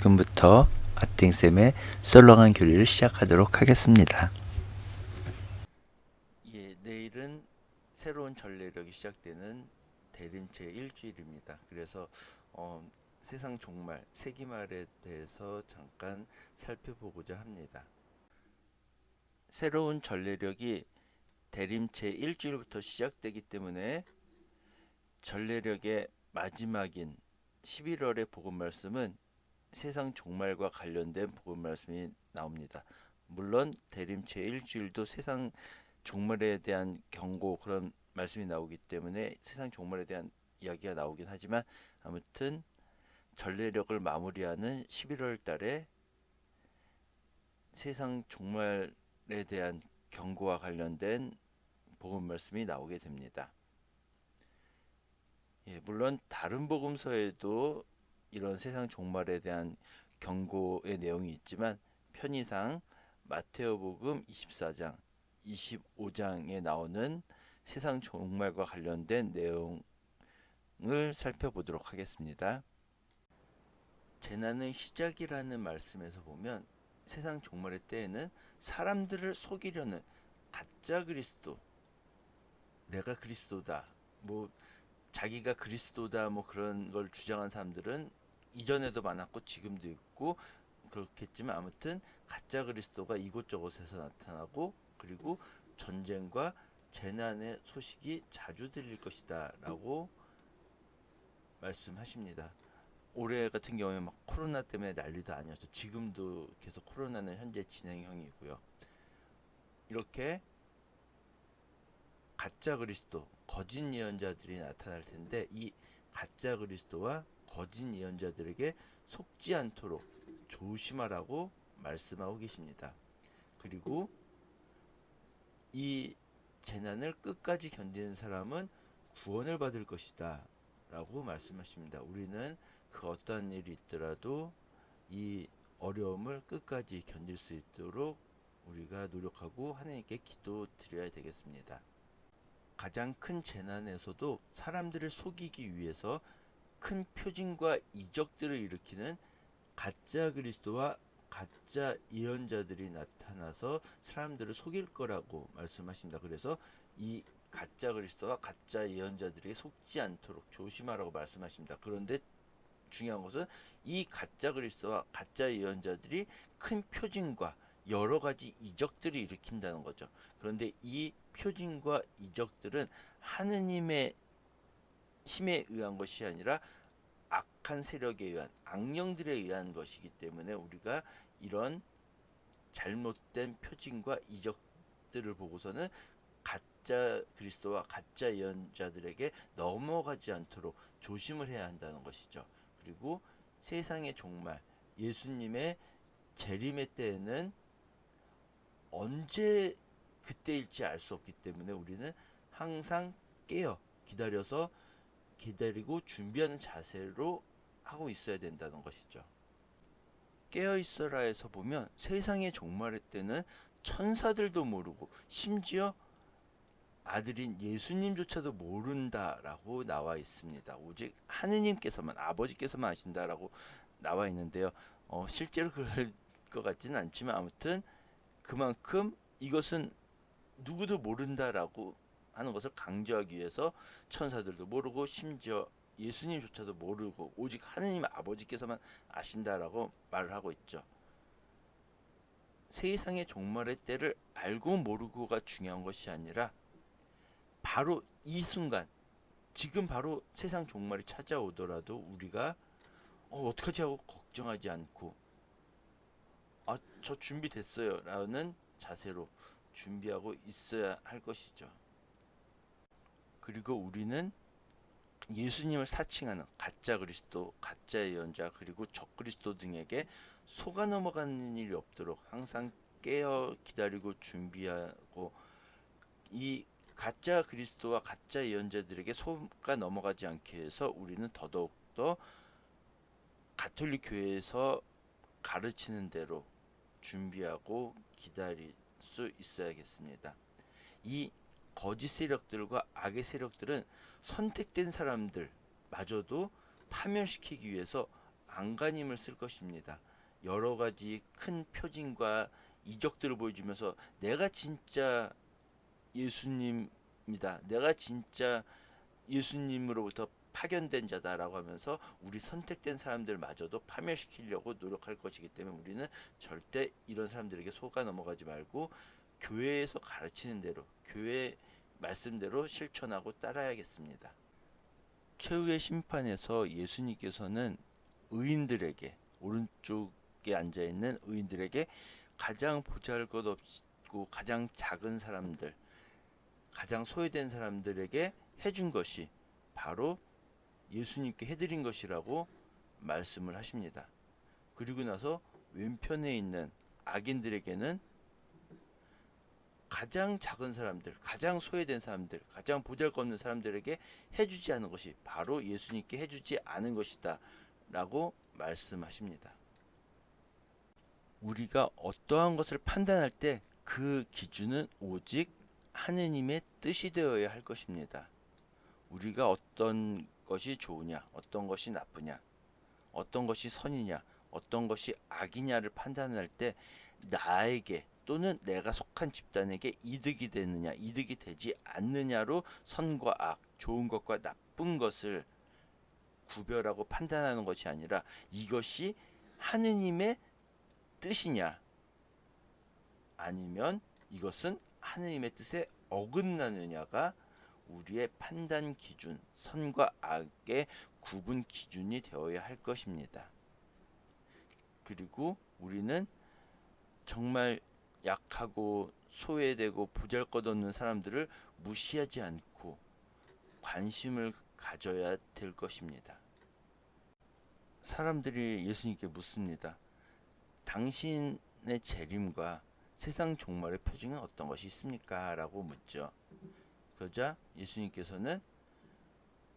지금부터 아팅쌤의 썰렁한 교리를 시작하도록 하겠습니다. 예, 내일은 새로운 전래력이 시작되는 대림 제1주일입니다. 그래서 세상 종말, 세기말에 대해서 잠깐 살펴보고자 합니다. 새로운 전래력이 대림 제1주일부터 시작되기 때문에 전래력의 마지막인 11월의 복음 말씀은 세상 종말과 관련된 복음 말씀이 나옵니다. 물론 대림 제1주일도 세상 종말에 대한 경고 그런 말씀이 나오기 때문에 세상 종말에 대한 이야기가 나오긴 하지만 아무튼 전래력을 마무리하는 11월 달에 세상 종말에 대한 경고와 관련된 복음 말씀이 나오게 됩니다. 예, 물론 다른 복음서에도 이런 세상 종말에 대한 경고의 내용이 있지만 편의상 마테오복음 24장, 25장에 나오는 세상 종말과 관련된 내용을 살펴보도록 하겠습니다. 재난의 시작이라는 말씀에서 보면 세상 종말의 때에는 사람들을 속이려는 가짜 그리스도, 내가 그리스도다, 자기가 그리스도다 그런 걸 주장한 사람들은 이전에도 많았고 지금도 있고 그렇겠지만 아무튼 가짜 그리스도가 이곳저곳에서 나타나고 그리고 전쟁과 재난의 소식이 자주 들릴 것이다 라고 말씀하십니다. 올해 같은 경우에 코로나 때문에 난리도 아니었죠. 지금도 계속 코로나는 현재 진행형이고요. 이렇게 가짜 그리스도, 거짓 예언자들이 나타날 텐데 이 가짜 그리스도와 거짓 예언자들에게 속지 않도록 조심하라고 말씀하고 계십니다. 그리고 이 재난을 끝까지 견디는 사람은 구원을 받을 것이다 라고 말씀하십니다. 우리는 그 어떠한 일이 있더라도 이 어려움을 끝까지 견딜 수 있도록 우리가 노력하고 하나님께 기도 드려야 되겠습니다. 가장 큰 재난에서도 사람들을 속이기 위해서 큰 표징과 이적들을 일으키는 가짜 그리스도와 가짜 예언자들이 나타나서 사람들을 속일 거라고 말씀하십니다. 그래서 이 가짜 그리스도와 가짜 예언자들에게 속지 않도록 조심하라고 말씀하십니다. 그런데 중요한 것은 이 가짜 그리스도와 가짜 예언자들이 큰 표징과 여러 가지 이적들을 일으킨다는 거죠. 그런데 이 표징과 이적들은 하느님의 힘에 의한 것이 아니라 악한 세력에 의한 악령들에 의한 것이기 때문에 우리가 이런 잘못된 표징과 이적들을 보고서는 가짜 그리스도와 가짜 예언자들에게 넘어가지 않도록 조심을 해야 한다는 것이죠. 그리고 세상의 종말, 예수님의 재림의 때에는 언제 그때일지 알 수 없기 때문에 우리는 항상 깨어 기다리고 준비하는 자세로 하고 있어야 된다는 것이죠. 깨어 있어라에서 보면 세상의 종말의 때는 천사들도 모르고 심지어 아들인 예수님조차도 모른다라고 나와 있습니다. 오직 하느님께서만, 아버지께서만 아신다라고 나와 있는데요. 실제로 그럴 것 같지는 않지만 아무튼 그만큼 이것은 누구도 모른다라고 하는 것을 강조하기 위해서 천사들도 모르고 심지어 예수님조차도 모르고 오직 하느님 아버지께서만 아신다라고 말을 하고 있죠. 세상의 종말의 때를 알고 모르고가 중요한 것이 아니라 바로 이 순간, 지금 바로 세상 종말이 찾아오더라도 우리가 어떡하지 하고 걱정하지 않고 저 준비됐어요 라는 자세로 준비하고 있어야 할 것이죠. 그리고 우리는 예수님을 사칭하는 가짜 그리스도, 가짜 예언자 그리고 적그리스도 등에게 속아 넘어가는 일이 없도록 항상 깨어 기다리고 준비하고 이 가짜 그리스도와 가짜 예언자들에게 속아 넘어가지 않게 해서 우리는 더더욱더 가톨릭 교회에서 가르치는 대로 준비하고 기다릴 수 있어야겠습니다. 이 거짓 세력들과 악의 세력들은 선택된 사람들마저도 파멸시키기 위해서 안간힘을 쓸 것입니다. 여러 가지 큰 표징과 이적들을 보여주면서 내가 진짜 예수님이다. 내가 진짜 예수님으로부터 파견된 자다라고 하면서 우리 선택된 사람들마저도 파멸시키려고 노력할 것이기 때문에 우리는 절대 이런 사람들에게 속아 넘어가지 말고 교회에서 가르치는 대로, 교회 말씀대로 실천하고 따라야겠습니다. 최후의 심판에서 예수님께서는 의인들에게, 오른쪽에 앉아있는 의인들에게 가장 보잘것없고 가장 작은 사람들, 가장 소외된 사람들에게 해준 것이 바로 예수님께 해드린 것이라고 말씀을 하십니다. 그리고 나서 왼편에 있는 악인들에게는 가장 작은 사람들, 가장 소외된 사람들, 가장 보잘것없는 사람들에게 해주지 않은 것이 바로 예수님께 해주지 않은 것이다 라고 말씀하십니다. 우리가 어떠한 것을 판단할 때 그 기준은 오직 하느님의 뜻이 되어야 할 것입니다. 우리가 어떤 것이 좋으냐, 어떤 것이 나쁘냐, 어떤 것이 선이냐, 어떤 것이 악이냐를 판단할 때 나에게 또는 내가 속한 집단에게 이득이 되느냐, 이득이 되지 않느냐로 선과 악, 좋은 것과 나쁜 것을 구별하고 판단하는 것이 아니라 이것이 하느님의 뜻이냐, 아니면 이것은 하느님의 뜻에 어긋나느냐가 우리의 판단 기준, 선과 악의 구분 기준이 되어야 할 것입니다. 그리고 우리는 정말 약하고 소외되고 보잘것없는 사람들을 무시하지 않고 관심을 가져야 될 것입니다. 사람들이 예수님께 묻습니다. 당신의 재림과 세상 종말의 표징은 어떤 것이 있습니까? 라고 묻죠. 그러자 예수님께서는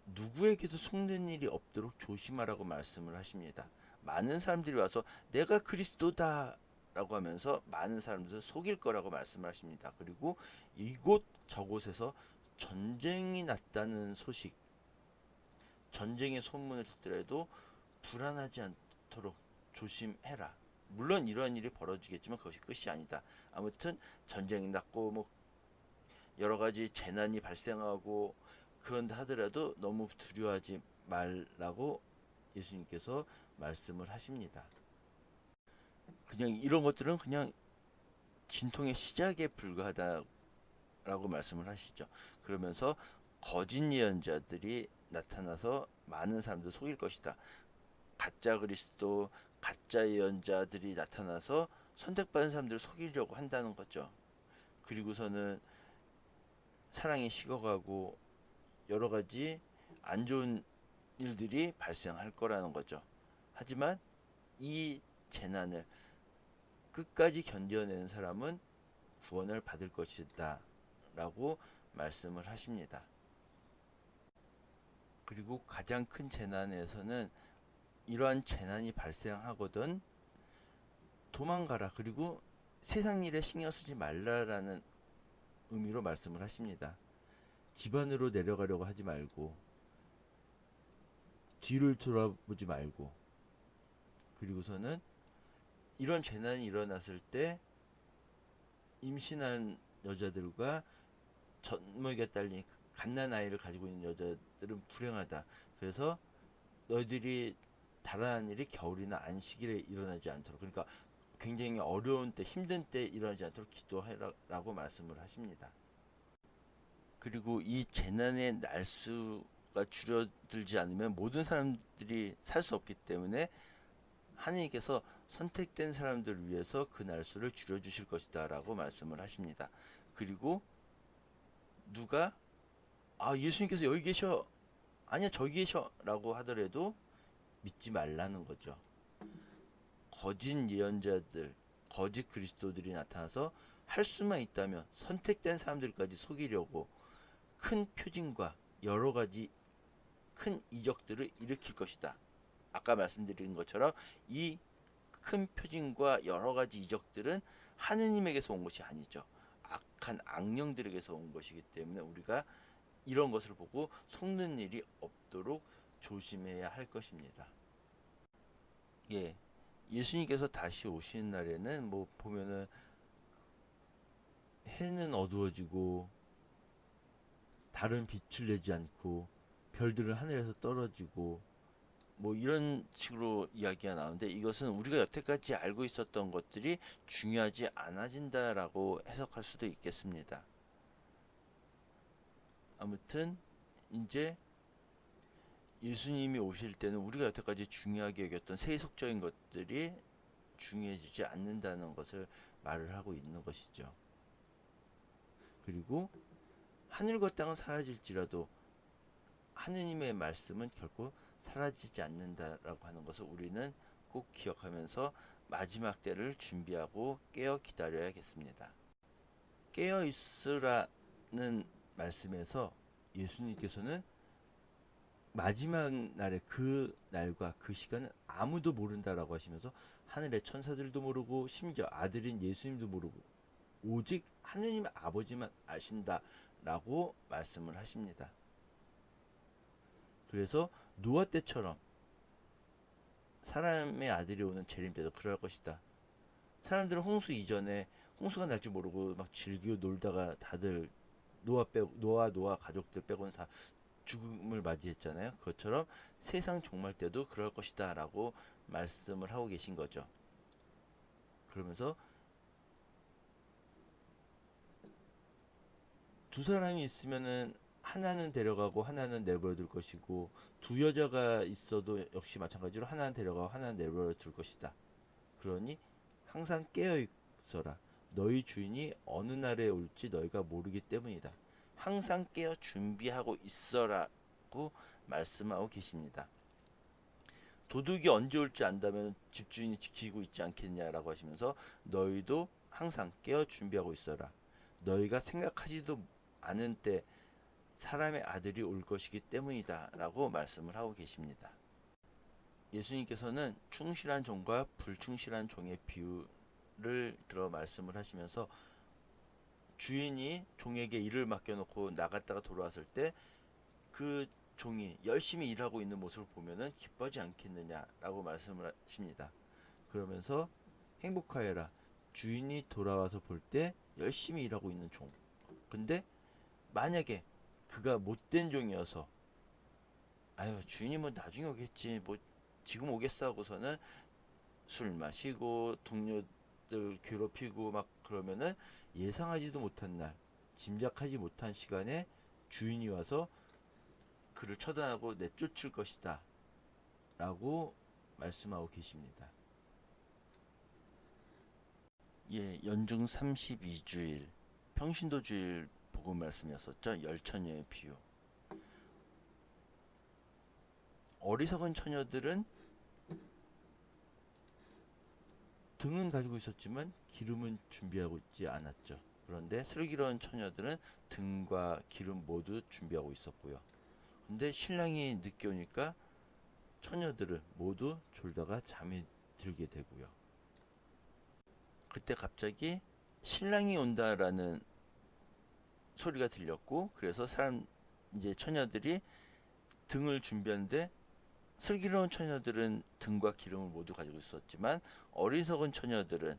누구에게도 속는 일이 없도록 조심하라고 말씀을 하십니다. 많은 사람들이 와서 내가 그리스도다 라고 하면서 많은 사람들을 속일 거라고 말씀을 하십니다. 그리고 이곳 저곳에서 전쟁이 났다는 소식, 전쟁의 소문을 듣더라도 불안하지 않도록 조심해라. 물론 이러한 일이 벌어지겠지만 그것이 끝이 아니다. 아무튼 전쟁이 났고 뭐 여러 가지 재난이 발생하고 그런다 하더라도 너무 두려워하지 말라고 예수님께서 말씀을 하십니다. 그냥 이런 것들은 그냥 진통의 시작에 불과하다라고 말씀을 하시죠. 그러면서 거짓 예언자들이 나타나서 많은 사람들 속일 것이다. 가짜 그리스도, 가짜 예언자들이 나타나서 선택받은 사람들을 속이려고 한다는 거죠. 그리고서는 사랑이 식어가고 여러 가지 안 좋은 일들이 발생할 거라는 거죠. 하지만 이 재난을 끝까지 견뎌내는 사람은 구원을 받을 것이다 라고 말씀을 하십니다. 그리고 가장 큰 재난에서는 이러한 재난이 발생하거든 도망가라, 그리고 세상 일에 신경 쓰지 말라라는 의미로 말씀을 하십니다. 집안으로 내려가려고 하지 말고 뒤를 돌아보지 말고, 그리고서는 이런 재난이 일어났을 때 임신한 여자들과 젖먹이가 딸린 갓난 아이를 가지고 있는 여자들은 불행하다. 그래서 너희들이 달아난 일이 겨울이나 안식일에 일어나지 않도록, 그러니까 굉장히 어려운 때, 힘든 때 일어나지 않도록 기도해라라고 말씀을 하십니다. 그리고 이 재난의 날수가 줄어들지 않으면 모든 사람들이 살 수 없기 때문에 하나님께서 선택된 사람들을 위해서 그 날수를 줄여주실 것이다 라고 말씀을 하십니다. 그리고 누가 예수님께서 여기 계셔, 아니야 저기 계셔 라고 하더라도 믿지 말라는 거죠. 거짓 예언자들, 거짓 그리스도들이 나타나서 할 수만 있다면 선택된 사람들까지 속이려고 큰 표징과 여러 가지 큰 이적들을 일으킬 것이다. 아까 말씀드린 것처럼 이 큰 표징과 여러 가지 이적들은 하느님에게서 온 것이 아니죠. 악한 악령들에게서 온 것이기 때문에 우리가 이런 것을 보고 속는 일이 없도록 조심해야 할 것입니다. 예, 예수님께서 다시 오시는 날에는 뭐 보면은 해는 어두워지고 달은 빛을 내지 않고 별들은 하늘에서 떨어지고 뭐 이런 식으로 이야기가 나오는데, 이것은 우리가 여태까지 알고 있었던 것들이 중요하지 않아진다라고 해석할 수도 있겠습니다. 아무튼 이제 예수님이 오실 때는 우리가 여태까지 중요하게 여겼던 세속적인 것들이 중요해지지 않는다는 것을 말을 하고 있는 것이죠. 그리고 하늘과 땅은 사라질지라도 하느님의 말씀은 결코 사라지지 않는다라고 하는 것을 우리는 꼭 기억하면서 마지막 때를 준비하고 깨어 기다려야겠습니다. 깨어 있으라는 말씀에서 예수님께서는 마지막 날에 그 날과 그 시간은 아무도 모른다라고 하시면서 하늘의 천사들도 모르고 심지어 아들인 예수님도 모르고 오직 하느님 아버지만 아신다라고 말씀을 하십니다. 그래서 노아 때처럼 사람의 아들이 오는 재림 때도 그럴 것이다. 사람들은 홍수 이전에 홍수가 날 줄 모르고 막 즐기고 놀다가 다들 노아 가족들 빼고는 다 죽음을 맞이했잖아요. 그것처럼 세상 종말 때도 그럴 것이다 라고 말씀을 하고 계신 거죠. 그러면서 두 사람이 있으면은 하나는 데려가고 하나는 내버려 둘 것이고, 두 여자가 있어도 역시 마찬가지로 하나는 데려가고 하나는 내버려 둘 것이다. 그러니 항상 깨어 있어라. 너희 주인이 어느 날에 올지 너희가 모르기 때문이다. 항상 깨어 준비하고 있어라고 말씀하고 계십니다. 도둑이 언제 올지 안다면 집주인이 지키고 있지 않겠냐라고 하시면서 너희도 항상 깨어 준비하고 있어라. 너희가 생각하지도 않은 때 사람의 아들이 올 것이기 때문이다 라고 말씀을 하고 계십니다. 예수님께서는 충실한 종과 불충실한 종의 비유를 들어 말씀을 하시면서 주인이 종에게 일을 맡겨놓고 나갔다가 돌아왔을 때 그 종이 열심히 일하고 있는 모습을 보면은 기뻐하지 않겠느냐라고 말씀을 하십니다. 그러면서 행복하여라. 주인이 돌아와서 볼 때 열심히 일하고 있는 종. 근데 만약에 그가 못된 종이어서 아유 주인이 뭐 나중에 오겠지 뭐 지금 오겠어 하고서는 술 마시고 동료들 괴롭히고 막 그러면은 예상하지도 못한 날, 짐작하지 못한 시간에 주인이 와서 그를 처단하고 내쫓을 것이다 라고 말씀하고 계십니다. 예, 연중 32주일 평신도주일 복음 말씀이었었죠. 열처녀의 비유. 어리석은 처녀들은 등은 가지고 있었지만 기름은 준비하고 있지 않았죠. 그런데 슬기로운 처녀들은 등과 기름 모두 준비하고 있었고요. 근데 신랑이 늦게 오니까 처녀들은 모두 졸다가 잠이 들게 되고요. 그때 갑자기 신랑이 온다라는 소리가 들렸고, 그래서 이제 처녀들이 등을 준비하는데, 슬기로운 처녀들은 등과 기름을 모두 가지고 있었지만 어리석은 처녀들은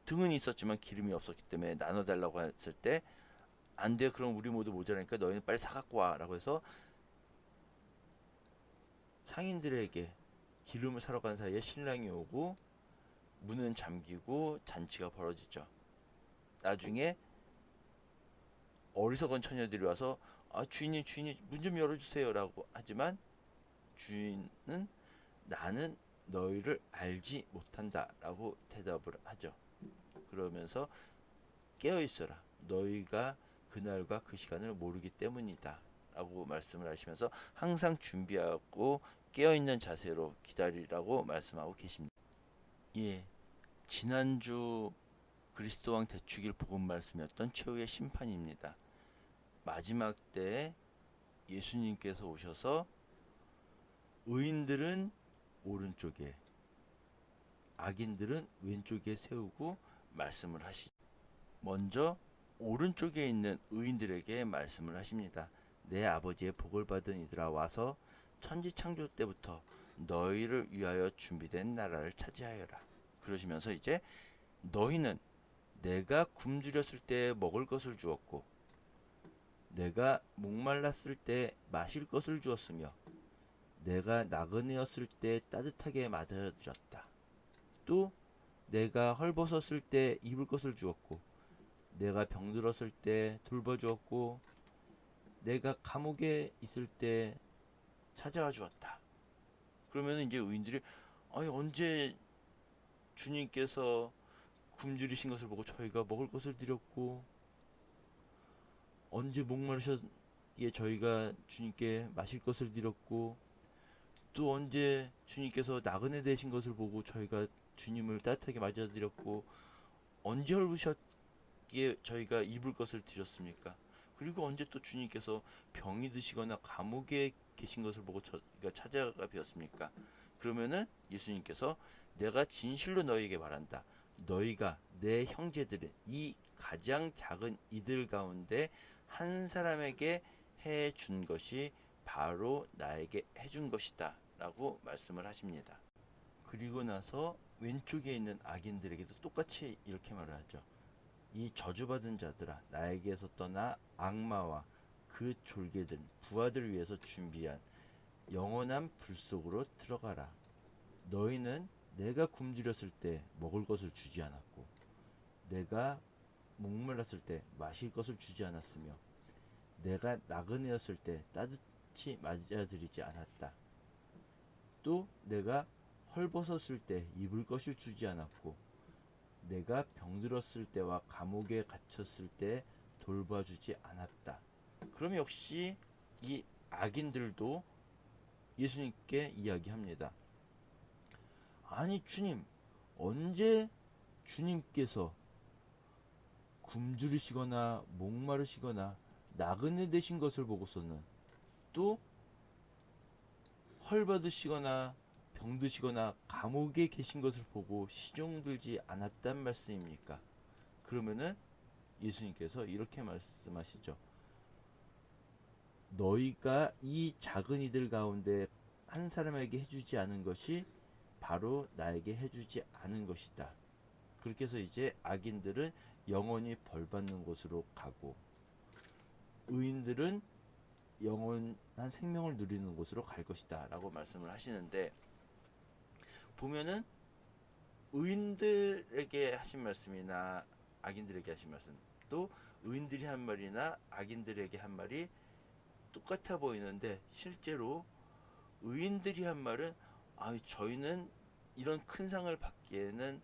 등은 있었지만 기름이 없었기 때문에 나눠달라고 했을 때 안 돼, 그럼 우리 모두 모자라니까 너희는 빨리 사갖고 와 라고 해서 상인들에게 기름을 사러 간 사이에 신랑이 오고 문은 잠기고 잔치가 벌어지죠. 나중에 어리석은 처녀들이 와서 주인님 문 좀 열어주세요 라고 하지만 주인은 나는 너희를 알지 못한다 라고 대답을 하죠. 그러면서 깨어있어라. 너희가 그날과 그 시간을 모르기 때문이다 라고 말씀을 하시면서 항상 준비하고 깨어있는 자세로 기다리라고 말씀하고 계십니다. 예, 지난주 그리스도왕 대축일 복음 말씀이었던 최후의 심판입니다. 마지막 때에 예수님께서 오셔서 의인들은 오른쪽에 악인들은 왼쪽에 세우고 말씀을 하시죠. 먼저 오른쪽에 있는 의인들에게 말씀을 하십니다. 내 아버지의 복을 받은 이들아 와서 천지 창조 때부터 너희를 위하여 준비된 나라를 차지하여라. 그러시면서 이제 너희는 내가 굶주렸을 때 먹을 것을 주었고 내가 목말랐을 때 마실 것을 주었으며 내가 나그네였을 때 따뜻하게 맞아들였다. 또 내가 헐벗었을 때 입을 것을 주었고 내가 병들었을 때 돌봐주었고 내가 감옥에 있을 때 찾아와 주었다. 그러면 이제 의인들이 아니 언제 주님께서 굶주리신 것을 보고 저희가 먹을 것을 드렸고 언제 목마르셨기에 저희가 주님께 마실 것을 드렸고 또 언제 주님께서 나그네 되신 것을 보고 저희가 주님을 따뜻하게 맞아드렸고 언제 헐부셨기에 저희가 입을 것을 드렸습니까? 그리고 언제 또 주님께서 병이 드시거나 감옥에 계신 것을 보고 저희가 찾아가 뵈었습니까? 그러면은 예수님께서 내가 진실로 너희에게 말한다. 너희가 내 형제들의 이 가장 작은 이들 가운데 한 사람에게 해 준 것이 바로 나에게 해준 것이다 라고 말씀을 하십니다. 그리고 나서 왼쪽에 있는 악인들에게도 똑같이 이렇게 말을 하죠. 이 저주받은 자들아 나에게서 떠나 악마와 그 졸개들 부하들을 위해서 준비한 영원한 불 속으로 들어가라. 너희는 내가 굶주렸을 때 먹을 것을 주지 않았고 내가 목말랐을 때 마실 것을 주지 않았으며 내가 나그네였을 때 따뜻히 맞아들이지 않았다. 또 내가 헐벗었을 때 입을 것을 주지 않았고 내가 병들었을 때와 감옥에 갇혔을 때 돌봐주지 않았다. 그럼 역시 이 악인들도 예수님께 이야기합니다. 아니 주님, 언제 주님께서 굶주리시거나 목마르시거나 나그네 되신 것을 보고서는 또 헐받으시거나 병드시거나 감옥에 계신 것을 보고 시종들지 않았단 말씀입니까? 그러면은 예수님께서 이렇게 말씀하시죠. 너희가 이 작은 이들 가운데 한 사람에게 해주지 않은 것이 바로 나에게 해주지 않은 것이다. 그렇게 해서 이제 악인들은 영원히 벌받는 곳으로 가고 의인들은 영원한 생명을 누리는 곳으로 갈 것이다 라고 말씀을 하시는데, 보면은 의인들에게 하신 말씀이나 악인들에게 하신 말씀, 또 의인들이 한 말이나 악인들에게 한 말이 똑같아 보이는데 실제로 의인들이 한 말은 저희는 이런 큰 상을 받기에는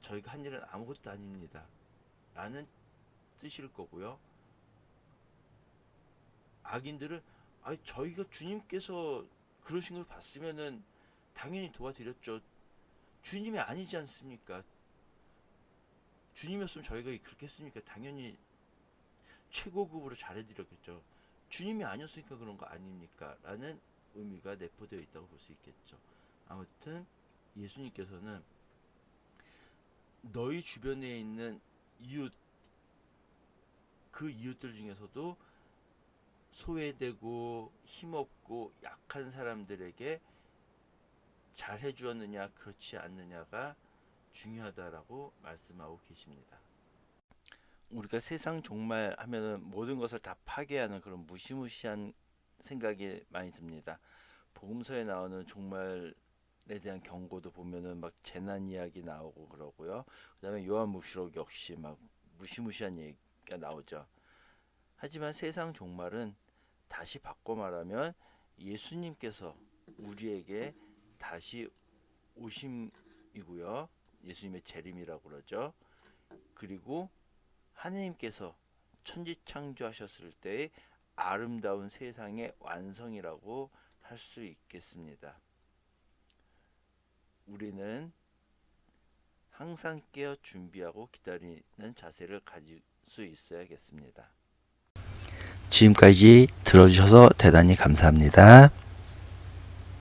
저희가 한 일은 아무것도 아닙니다 라는 뜻일 거고요. 악인들은 저희가 주님께서 그러신 걸 봤으면은 당연히 도와드렸죠. 주님이 아니지 않습니까? 주님이었으면 저희가 그렇게 했습니까? 당연히 최고급으로 잘해드렸겠죠. 주님이 아니었으니까 그런 거 아닙니까? 라는 의미가 내포되어 있다고 볼 수 있겠죠. 아무튼 예수님께서는 너희 주변에 있는 이웃, 그 이웃들 중에서도 소외되고 힘없고 약한 사람들에게 잘 해주었느냐 그렇지 않느냐가 중요하다라고 말씀하고 계십니다. 우리가 세상 종말 하면은 모든 것을 다 파괴하는 그런 무시무시한 생각이 많이 듭니다. 복음서에 나오는 종말에 대한 경고도 보면은 막 재난 이야기 나오고 그러고요. 그다음에 요한묵시록 역시 막 무시무시한 얘기가 나오죠. 하지만 세상 종말은 다시 바꿔 말하면 예수님께서 우리에게 다시 오심이고요. 예수님의 재림이라고 그러죠. 그리고 하느님께서 천지 창조하셨을 때의 아름다운 세상의 완성이라고 할 수 있겠습니다. 우리는 항상 깨어 준비하고 기다리는 자세를 가질 수 있어야겠습니다. 지금까지 들어주셔서 대단히 감사합니다.